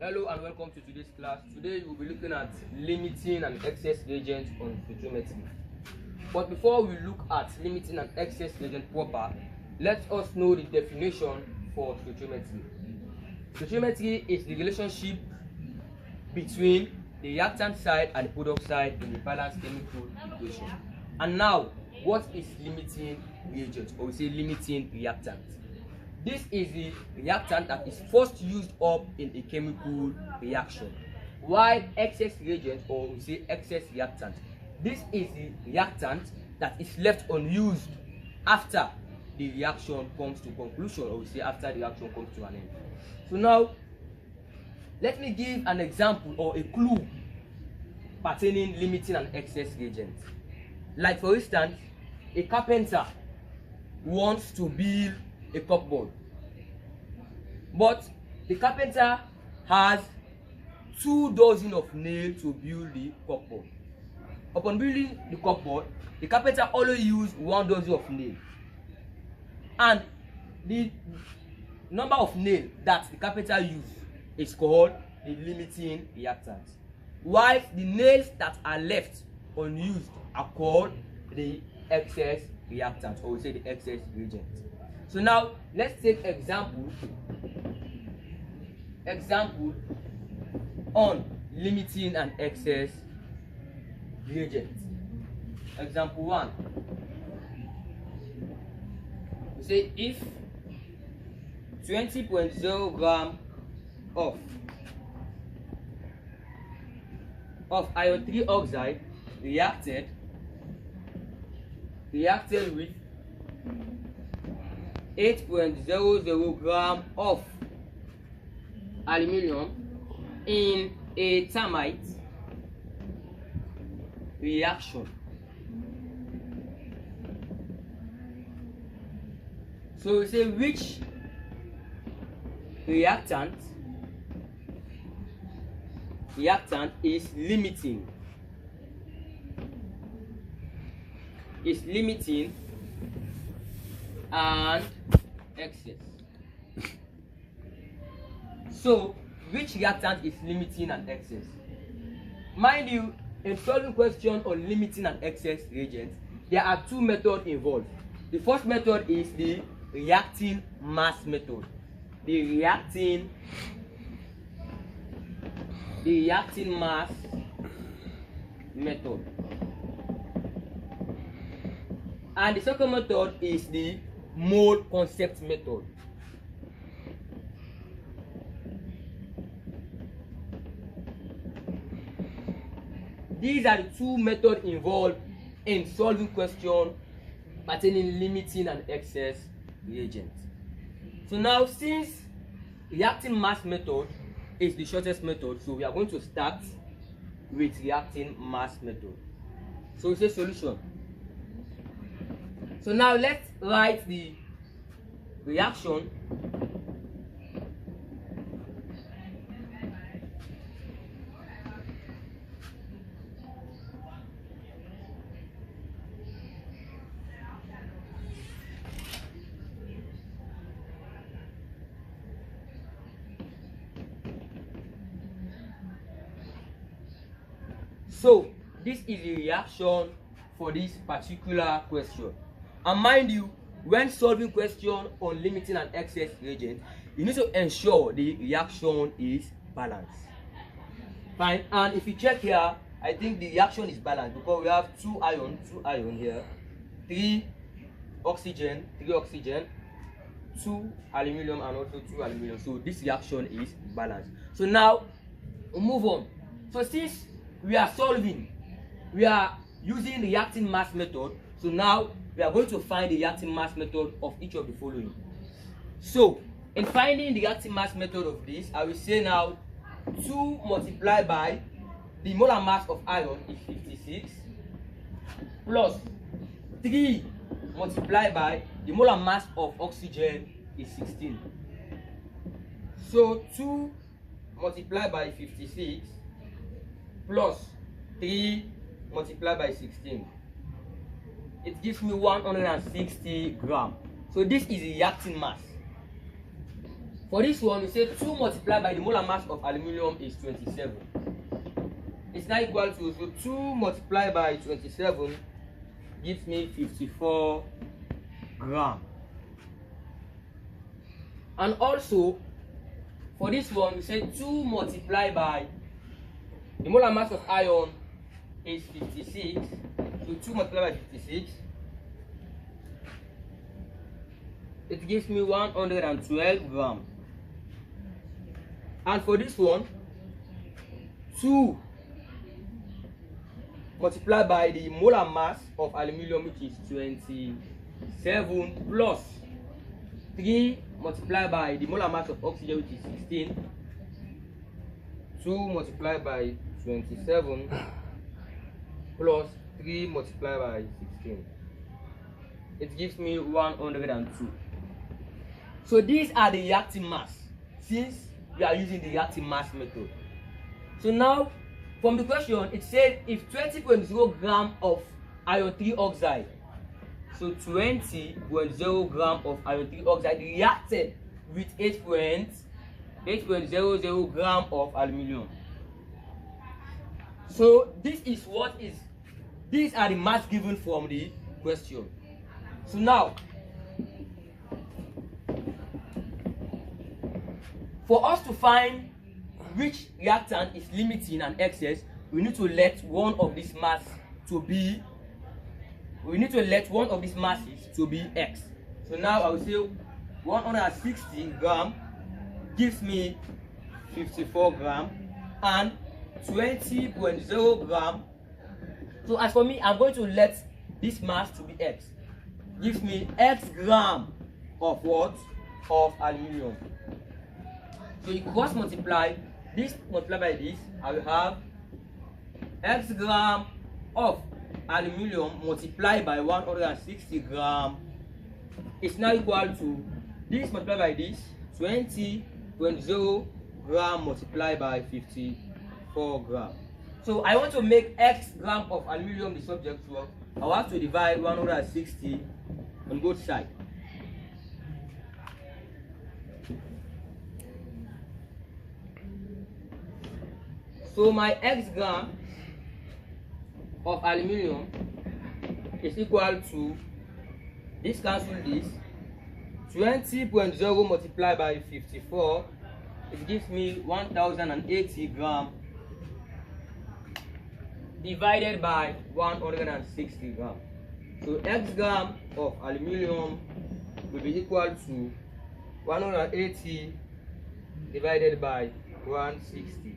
Hello and welcome to today's class. Today we'll be looking at limiting and excess reagent on stoichiometry. But before we look at limiting and excess reagent proper, let us know the definition for stoichiometry. Stoichiometry is the relationship between the reactant side and the product side in the balanced chemical equation. And now, what is limiting reagent, or we say limiting reactant? This is the reactant that is first used up in a chemical reaction, while excess reagent, or we say excess reactant, this is the reactant that is left unused after the reaction comes to conclusion, or we say after the reaction comes to an end. So now, let me give an example or a clue pertaining limiting and excess reagent. Like for instance, a carpenter wants to build a cupboard, but the carpenter has 2 dozen of nails to build the cupboard. Upon building the cupboard, the carpenter only used 1 dozen of nails, and the number of nails that the carpenter used is called the limiting reactant, while the nails that are left unused are called the excess reactant, or we say the excess reagent. So now let's take example on limiting and excess reagent. Example 1. We say if 20.0 gram of iron 3 oxide reacted with 8.00 gram of aluminium in a termite reaction. So we say which reactant is limiting and excess. So which reactant is limiting and excess? Mind you, in solving question on limiting and excess reagents, there are 2 methods involved. The first method is the reacting mass method. The reacting mass method. And the second method is the mole concept method. These are the 2 methods involved in solving question pertaining limiting and excess reagent. So now, since reacting mass method is the shortest method, so we are going to start with reacting mass method. So we say solution. So now let's write the reaction So this is the reaction for this particular question. And mind you, when solving question on limiting and excess reagent, you need to ensure the reaction is balanced. Fine. And if you check here, I think the reaction is balanced because we have 2 iron here, 3 oxygen, 2 aluminium, and also 2 aluminium. So this reaction is balanced. So now we'll move on. So since we are using the reacting mass method, so now we are going to find the reacting mass method of each of the following. So in finding the reacting mass method of this, I will say now 2 multiplied by the molar mass of iron is 56 plus 3 multiplied by the molar mass of oxygen is 16. So 2 multiplied by 56 plus 3 multiplied by 16, it gives me 160 grams. So this is the reacting mass. For this one, we say 2 multiplied by the molar mass of aluminium is 27. It's now equal to, so 2 multiplied by 27 gives me 54 gram. And also, for this one, we say 2 multiplied by the molar mass of iron is 56. So 2 multiplied by 56, it gives me 112 grams. And for this one, 2 multiplied by the molar mass of aluminium, which is 27, plus 3 multiplied by the molar mass of oxygen, which is 16. 2 multiplied by 27 plus 3 multiplied by 16. It gives me 102. So these are the reacting mass, since we are using the reacting mass method. So now, from the question, it said if 20.0 gram of iron 3 oxide, so 20.0 gram of iron 3 oxide reacted with 8.00 gram of aluminium. So these are the mass given from the question. So now, for us to find which reactant is limiting and excess, we need to let one of these masses to be X. So now I will say 160 gram gives me 54 gram, and 20.0 gram. So as for me, I'm going to let this mass to be X. Gives me X gram of what? Of aluminium. So you cross multiply this multiplied by this, I will have X gram of aluminium multiplied by 160 gram is now equal to this multiplied by this, 20.0 gram multiplied by 54 gram. So I want to make X gram of aluminium the subject, so I will have to divide 160 on both sides. So my X gram of aluminium is equal to, this cancel this, 20.0 multiplied by 54, it gives me 1080 gram divided by 160 gram. So X gram of aluminium will be equal to 180 divided by 160.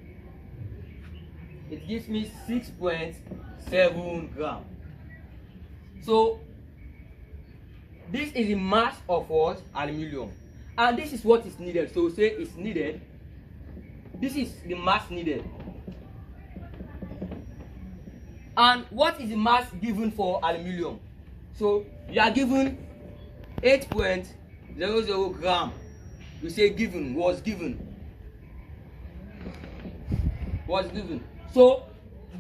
It gives me 6.7 gram. So this is the mass of what? Aluminium. And this is what is needed. So say it's needed. This is the mass needed. And what is the mass given for aluminium? So you are given 8.00 gram. You say given, was given. So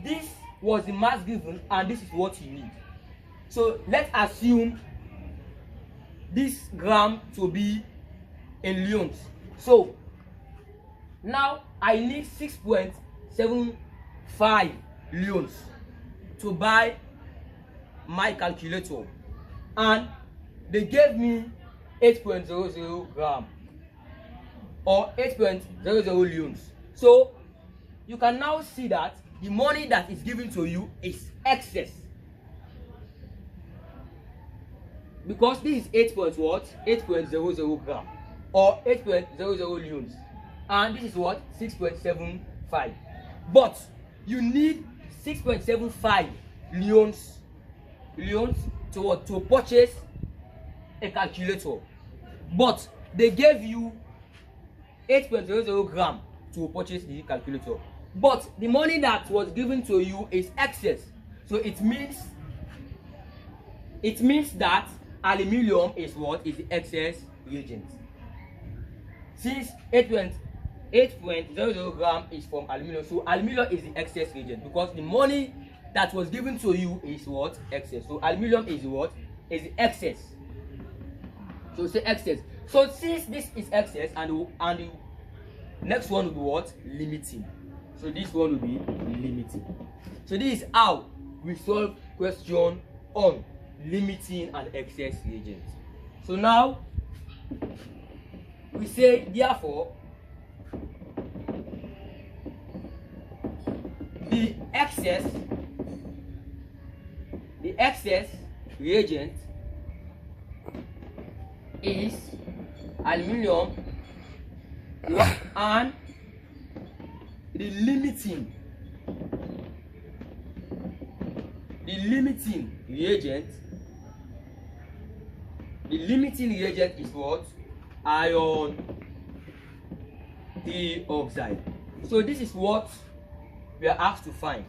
this was the mass given, and this is what you need. So let's assume this gram to be in leuns. So now I need 6.75 leuns to buy my calculator, and they gave me 8.00 gram or 8.00 leuns. So you can now see that the money that is given to you is excess, because this is 8.00 gram or 8.00 leuns, and this is what? 6.75. But you need 6.75 leuns to purchase a calculator, but they gave you 8.00 gram to purchase the calculator. But the money that was given to you is excess. So it means that aluminium is what? Is the excess reagent. Since 8.00 gram is from aluminium, so aluminium is the excess reagent, because the money that was given to you is what? Excess. So aluminium is what? Is the excess. So say excess. So since this is excess and the next one will be what? Limiting. So this one will be limiting. So this is how we solve question on limiting and excess reagents. So now we say therefore the excess reagent is aluminium and the limiting reagent is what? Iron dioxide. So this is what we are asked to find.